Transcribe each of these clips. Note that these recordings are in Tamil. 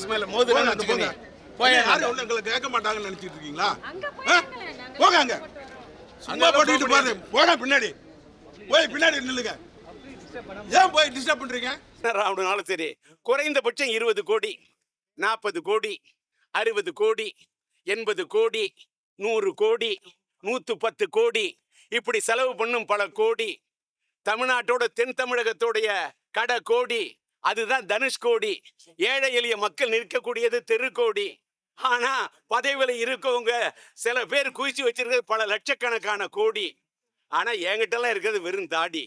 லேடிஸ் மேல மோதுறான்னு வச்சுக்கோங்க. போய் யாரும் ஒண்ணு எங்களை கேட்க மாட்டாங்கன்னு நினைச்சிட்டு இருக்கீங்களா? போங்க அங்க. சும்மா போட்டுட்டு பாரு. போடா பின்னாடி. போய் பின்னாடி நில்லுங்க. ஏன் போய் டிஸ்டர்ப் பண்றீங்க? ஆனாலும் சரி, குறைந்தபட்சம் 20 கோடி, 40 கோடி, 60 கோடி, 80 கோடி, 100 கோடி, 110 கோடி, இப்படி செலவு பண்ணும் பல கோடி. தமிழ்நாட்டோட தென் தமிழகத்தோடைய கடை கோடி, அதுதான் தனுஷ்கோடி. ஏழை எளிய மக்கள் நிற்கக்கூடியது தெருக்கோடி. ஆனா பதவியில இருக்கவங்க சில பேர் குவிச்சு வச்சிருக்கிறது பல லட்சக்கணக்கான கோடி. ஆனா என்கிட்ட எல்லாம் இருக்கிறது வெறும் தாடி.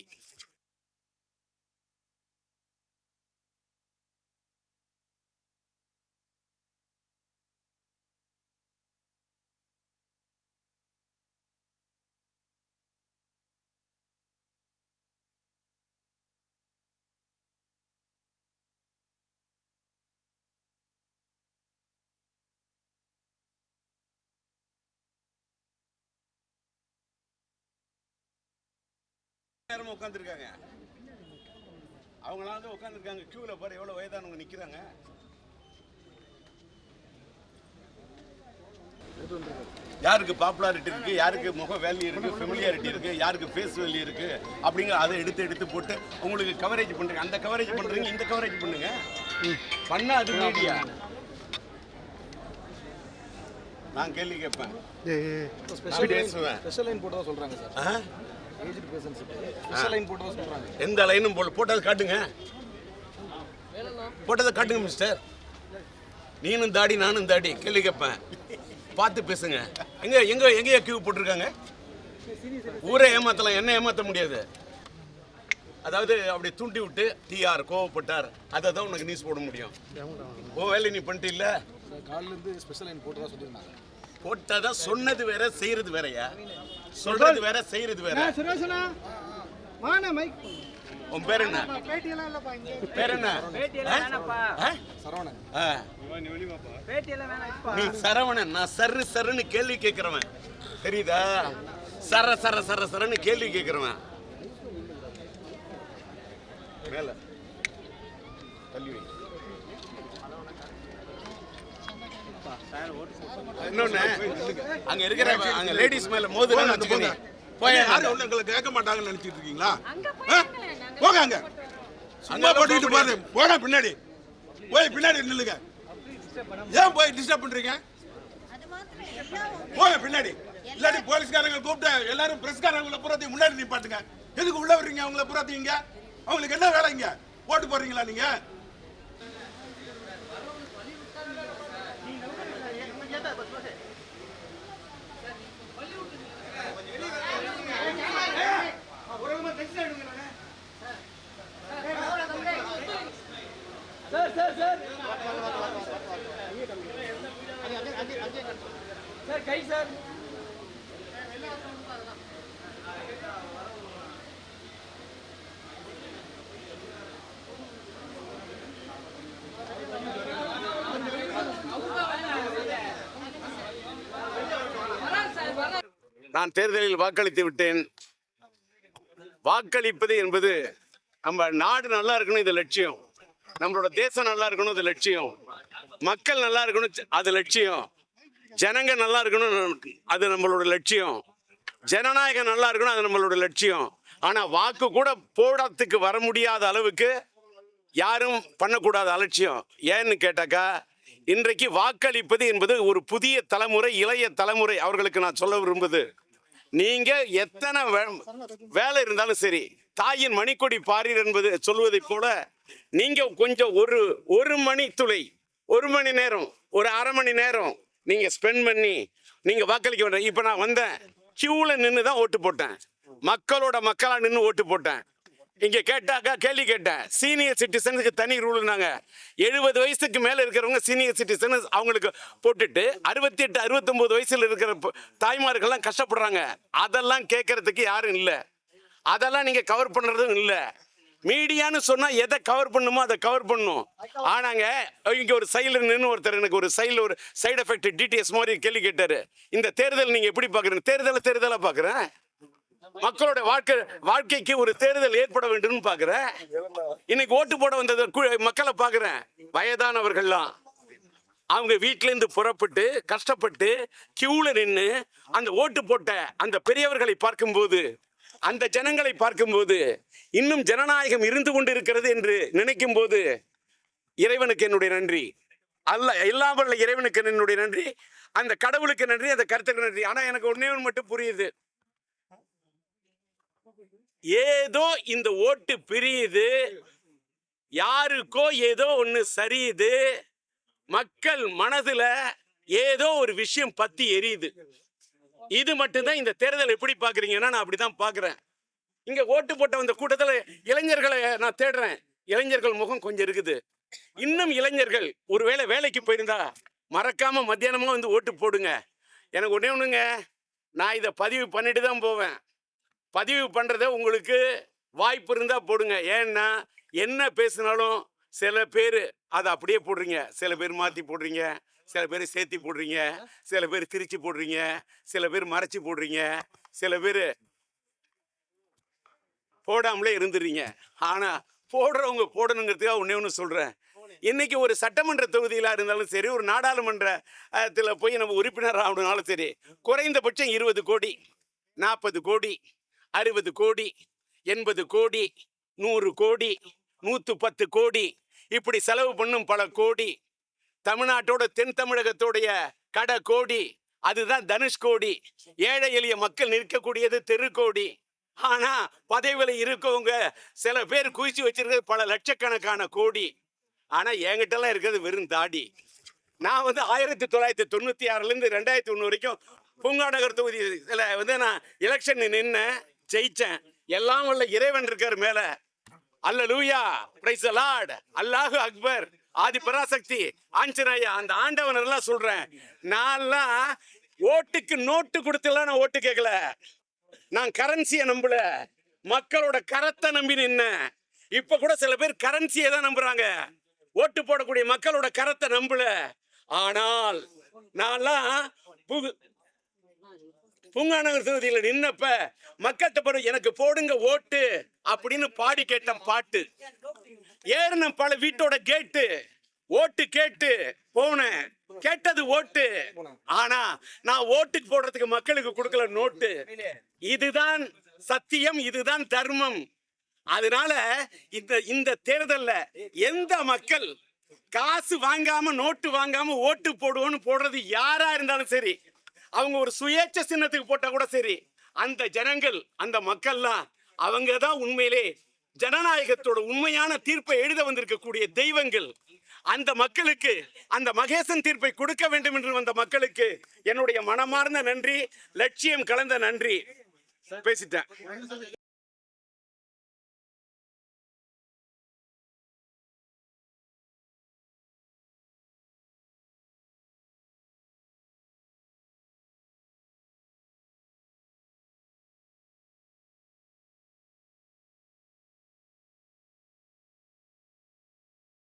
நேரமா உட்காந்துருக்காங்க. அவங்களாம் வந்து உட்காந்துருக்காங்க. கியூல பாரு எவ்வளவு வயதானவங்க நிக்கிறாங்க. யாருக்கு பாப்புலாரிட்டி இருக்கு, யாருக்கு முக வேல்யூ இருக்கு, ஃபெமிலியாரிட்டி இருக்கு, யாருக்கு ஃபேஸ் வேல்யூ இருக்கு அப்படிங்கிற அதை எடுத்து போட்டு உங்களுக்கு கவரேஜ் பண்றீங்க. அந்த கவரேஜ் பண்றீங்க, இந்த கவரேஜ் பண்ணுங்க. பண்ணா அது மீடியா. நான் கேள்வி கேட்பேன். ஸ்பெஷல் லைன் போட்டதா சொல்றாங்க sir. Aged persons special line போட்டதா சொல்றாங்க. எந்த லைனும் போட்டதை காட்டுங்க. போட்டதை காட்டுங்க மிஸ்டர். நீனும் தாடி நானும் தாடி. கேள்வி கேட்பேன். பார்த்து பேசுங்க. எங்கேயா கியூ போட்டிருக்காங்க? ஊரே ஏமாத்தலாம், என்ன ஏமாற்ற முடியாது. அதாவது அப்படி தூண்டி விட்டு டிஆர் கோவப்பட்டார், அதை தான் உனக்கு நியூஸ் போட முடியும். ஓ வேலை நீ பண்ணிட்டு இல்லை. காலில இருந்து ஸ்பெஷல் லைன் போட்டதா சொல்லிருந்தாங்க. போட்டதா சொன்னது வேற, செய்யறது வேறயா? சொல்றது வேற, செய்யறது வேற. உன் பேர் என்ன? பேர் என்ன? சரவணன். நீ சரவணன். நான் சருன்னு கேள்வி கேட்கிறவன், தெரியுதா? சரன்னு கேள்வி கேட்கிறவன். மேல தள்ளி வை. இன்னொன்னு, அங்க இருக்கிற அங்க லேடிஸ் மேல மோதுறான்னு வச்சுக்கோங்க. போய் யாரும் ஒண்ணு எங்களை கேட்க மாட்டாங்கன்னு நினைச்சிட்டு இருக்கீங்களா? போங்க அங்க. சும்மா போட்டுட்டு பாரு. போடா பின்னாடி. போய் பின்னாடி நில்லுங்க. ஏன் போய் டிஸ்டர்ப் பண்றீங்க? போங்க பின்னாடி. இல்லாட்டி போலீஸ்காரங்க கூப்பிட்டு எல்லாரும் பிரஸ்காரங்களை பூராத்தையும் முன்னாடி நிப்பாட்டுங்க. எதுக்கு உள்ள வர்றீங்க? அவங்கள பூராத்தீங்க. அவங்களுக்கு என்ன வேலைங்க? ஓட்டு போடுறீங்களா நீங்க? நான் தேர்தலில் வாக்களித்து விட்டேன். வாக்களிப்பது என்பது நம்ம நாடு நல்லா இருக்கணும், இது லட்சியம். நம்மளோட தேசம் நல்லா இருக்கணும், இது லட்சியம். மக்கள் நல்லா இருக்கணும், அது லட்சியம். ஜனங்க நல்லா இருக்கணும், அது நம்மளோட லட்சியம். ஜனநாயகம் நல்லா இருக்கணும், அது நம்மளோட லட்சியம். ஆனா வாக்கு கூட போடத்துக்கு வர முடியாத அளவுக்கு யாரும் பண்ணக்கூடாத அலட்சியம். ஏன்னு கேட்டாக்கா, இன்றைக்கு வாக்களிப்பது என்பது ஒரு புதிய தலைமுறை, இளைய தலைமுறை அவர்களுக்கு நான் சொல்ல விரும்புது. நீங்க எத்தனை வேலை இருந்தாலும் சரி, தாயின் மணிக்கொடி பாரீர் என்பது சொல்வதை போல நீங்க கொஞ்சம் ஒரு மணி துளை, 1 மணி நேரம், ஒரு அரை மணி நேரம் நீங்க ஸ்பெண்ட் பண்ணி நீங்க வாக்களிக்க வேண்டாம். இப்ப நான் வந்தேன், கியூல நின்று தான் ஓட்டு போட்டேன். மக்களா நின்று ஓட்டு போட்டேன். இங்க கேட்டாக்கா கேள்வி கேட்டேன். சீனியர் சிட்டிசனுக்கு தனி ரூல்னாங்க. 70 வயசுக்கு மேல இருக்கிறவங்க சீனியர் சிட்டிசன் அவங்களுக்கு போட்டுட்டு 68, 69 வயசுல இருக்கிற தாய்மார்கள்லாம் கஷ்டப்படுறாங்க. அதெல்லாம் கேட்கறதுக்கு யாரும் இல்லை. அதெல்லாம் நீங்க கவர் பண்றதும் இல்லை. மீடியான்னு சொன்னா எதை கவர் பண்ணுமோ அதை கவர் பண்ணும். ஆனாங்க இங்க ஒரு சைடில் நின்று ஒருத்தர் எனக்கு ஒரு சைடில் ஒரு சைடு எஃபெக்ட் டிடிஎஸ் மாதிரி கேள்வி கேட்டாரு. இந்த தேர்தல் நீங்க எப்படி பாக்குறீங்க? தேர்தலை பாக்குறேன். மக்களோட வாழ்க்கைக்கு ஒரு தேர்தல் ஏற்பட வேண்டும் பாக்குறேன். இன்னைக்கு ஓட்டு போட வந்தது மக்களை பாக்குறேன். வயதானவர்கள்லாம் அவங்க வீட்டிலேருந்து புறப்பட்டு கஷ்டப்பட்டு கியூல நின்று அந்த ஓட்டு போட்ட அந்த பெரியவர்களை பார்க்கும்போது, அந்த ஜனங்களை பார்க்கும்போது, இன்னும் ஜனநாயகம் இருந்து கொண்டு இருக்கிறது என்று நினைக்கும் போது இறைவனுக்கு என்னுடைய நன்றி. எல்லாம் வல்ல இறைவனுக்கு என்னுடைய நன்றி, அந்த கடவுளுக்கு நன்றி, அந்த கருத்துக்கு நன்றி. ஆனா எனக்கு ஒண்ணே ஒன்று மட்டும் புரியுது. ஏதோ இந்த ஓட்டு பிரியுது, யாருக்கோ ஏதோ ஒண்ணு சரியுது, மக்கள் மனதுல ஏதோ ஒரு விஷயம் பத்தி எரியுது. இது மட்டும்தான் இந்த தேர்தல். எப்படி பாக்குறீங்கன்னா நான் அப்படிதான் பாக்குறேன். இங்க ஓட்டு போட்ட அந்த கூட்டத்துல இளைஞர்களை நான் தேடுறேன். இளைஞர்கள் முகம் கொஞ்சம் இருக்குது. இன்னும் இளைஞர்கள் ஒருவேளை வேலைக்கு போயிருந்தா மறக்காம மத்தியானமா வந்து ஓட்டு போடுங்க. எனக்கு ஒண்ணே ஒண்ணுங்க, நான் இதை பதிவு பண்ணிட்டு தான் போவேன். பதிவு பண்றத உங்களுக்கு வாய்ப்பு இருந்தா போடுங்க. ஏன்னா என்ன பேசினாலும் சில பேர் அதை அப்படியே போடுறீங்க, சில பேர் மாத்தி போடுறீங்க, சில பேர் சேர்த்தி போடுறீங்க, சில பேர் திரிச்சு போடுறீங்க, சில பேர் மறைச்சு போடுறீங்க, சில பேர் போடாமலே இருந்துடுறீங்க. ஆனா போடுறவங்க போடணுங்கிறதுக்காக ஒண்ணே ஒன்று சொல்றேன். இன்னைக்கு ஒரு சட்டமன்ற தொகுதியில இருந்தாலும் சரி, ஒரு நாடாளுமன்றத்தில் போய் நம்ம உறுப்பினர் ஆகணும்னாலும் சரி, குறைந்தபட்சம் 20 கோடி, 40 கோடி, 60 கோடி, 80 கோடி, 100 கோடி, 110 கோடி, இப்படி செலவு பண்ணும் பல கோடி. தமிழ்நாட்டோட தென் தமிழகத்தோடைய கடை கோடி, அதுதான் தனுஷ்கோடி. ஏழை எளிய மக்கள் நிற்கக்கூடியது தெருக்கோடி. ஆனா பதவியில இருக்கவங்க சில பேர் குவிச்சு வச்சிருக்கிறது பல லட்சக்கணக்கான கோடி. ஆனா என்கிட்ட எல்லாம் இருக்கிறது வெறும் தாடி. நான் 1996 2001 வரைக்கும் பூங்கா நகர் தொகுதியில் நான் எலெக்ஷன் நின்று ஜெயிச்சேன். எல்லாம் உள்ள இறைவன் இருக்கார் மேல. அல்லேலூயா, பிரைஸ் தி லார்ட், அல்லாஹு அக்பர், ஆதி பராசக்தி, ஆஞ்சநேயா, அந்த ஆண்டவன் எல்லாம் சொல்றேன். நான்லாம் ஓட்டுக்கு நோட்டு கொடுத்துலாம் நான் ஓட்டு கேட்கல. நான் கரன்சியை நம்பல, மக்களோட கரத்தை நம்பி நின்ன. இப்ப கூட சில பேர் கரன்சியை தான் நம்புறாங்க, ஓட்டு போடக்கூடிய மக்களோட கரத்தை நம்பல. ஆனால் நான்லாம் பூங்கா நகர் தொகுதியில் நின்னப்ப மக்கள்கிட்ட போற எனக்கு போடுங்க ஓட்டு அப்படின்னு பாடி கேட்டேன் பாட்டு. ஏறின பல வீட்டோட கேட்டு ஓட்டு கேட்டு போனேன், கேட்டது ஓட்டு. ஆனா நான் ஓட்டுக்கு போடுறதுக்கு மக்களுக்கு கொடுக்கல நோட்டு. இதுதான் சத்தியம், இதுதான் தர்மம். அதனால இந்த தேர்தல்ல எந்த மக்கள் காசு வாங்காம நோட்டு வாங்காம ஓட்டு போடுவோன்னு போடுறது யாரா இருந்தாலும் சரி, அவங்க ஒரு சுயேட்சை சின்னத்துக்கு போட்டா கூட சரி, அந்த ஜனங்கள் அந்த மக்கள்லாம் அவங்க தான் உண்மையிலே ஜனநாயகத்தோட உண்மையான தீர்ப்பை எழுத வந்திருக்கக்கூடிய தெய்வங்கள். அந்த மக்களுக்கு அந்த மகேசன் தீர்ப்பை கொடுக்க வேண்டும் என்று வந்த மக்களுக்கு என்னுடைய மனமார்ந்த நன்றி, லட்சியம் கலந்த நன்றி. பேசிட்டேன்.